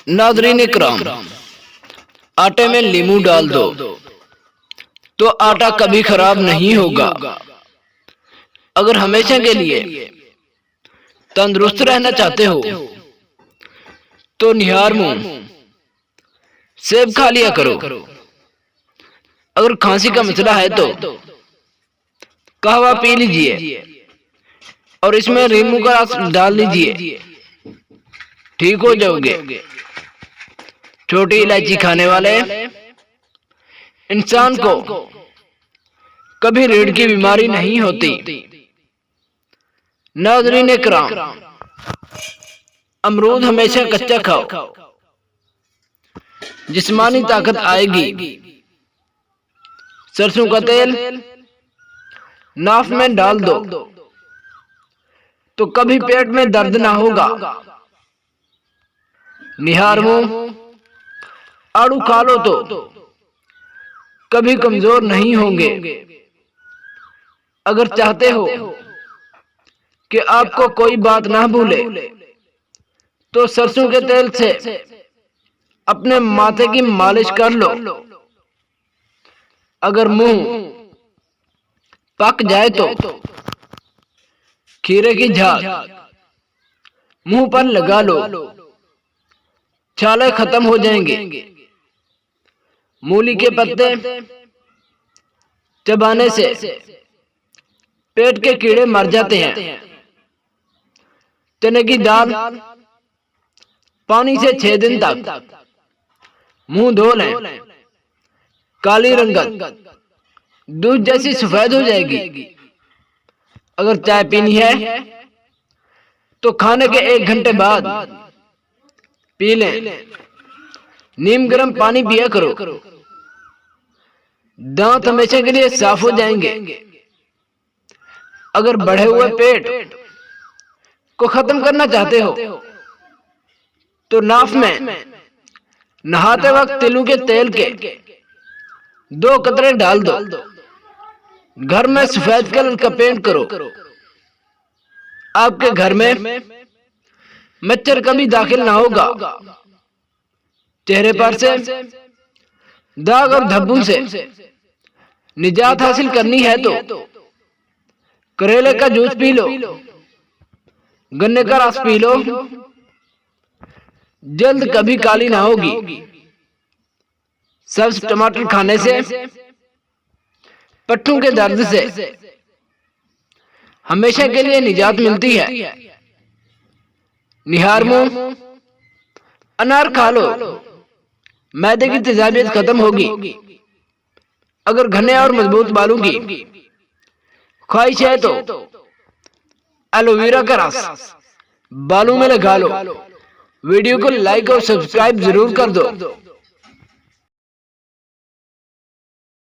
नाज़रीन इकराम, आटे में नींबू डाल दो तो आटा कभी खराब नहीं होगा। अगर हमेशा के लिए तंदुरुस्त रहना चाहते हो तो निहार मुंह सेब खा लिया करो। अगर खांसी का मसला है तो कहवा पी लीजिए और इसमें नींबू का रस डाल लीजिए, ठीक हो जाओगे। छोटी इलायची खाने वाले इंसान को कभी रीढ़ की बीमारी नहीं होती। नाज़रीन इकराम, अमरूद हमेशा कच्चा खाओ, जिस्मानी ताकत आएगी। सरसों का तेल नाफ में डाल दो तो कभी पेट में दर्द ना होगा। निहार मुंह आड़ू खा लो तो कभी कमजोर नहीं होंगे। अगर चाहते हो कि आपको कोई बात ना भूले तो सरसों के तेल से अपने माथे की मालिश कर लो। अगर मुंह पक जाए तो खीरे की झाग मुंह पर लगा लो, छाले खत्म हो जाएंगे। मूली के पत्ते चबाने से पेट के कीड़े मर जाते हैं। चने की दाल पानी से 6 दिन तक मुंह धो लें, काली रंगत दूध जैसी सफेद हो जाएगी। अगर चाय पीनी है तो खाने के 1 घंटे बाद पी लें। नीम गर्म पानी पिया करो, दांत हमेशा के लिए साफ हो जाएंगे। अगर बढ़े हुए पेट को खत्म करना चाहते हो तो नाफ में नहाते वक्त तिलों के तेल के 2 कतरे डाल दो। घर में सफेद कलर का पेंट करो। आपके घर में मच्छर कभी दाखिल ना होगा। चेहरे पर से दाग और धब्बों से निजात हासिल करनी है तो करेले का जूस पी लो, गन्ने का रस पी लो, जल्द कभी काली ना होगी। सब्ज टमाटर खाने से पट्टों के दर्द से हमेशा के लिए निजात मिलती है। निहार मुंह अनार खा लो, मैदे की तेजाबियत खत्म होगी। अगर घने और मजबूत बालों की ख्वाहिश है तो एलोवेरा का रस बालों में लगा लो। वीडियो को लाइक और सब्सक्राइब जरूर कर दो।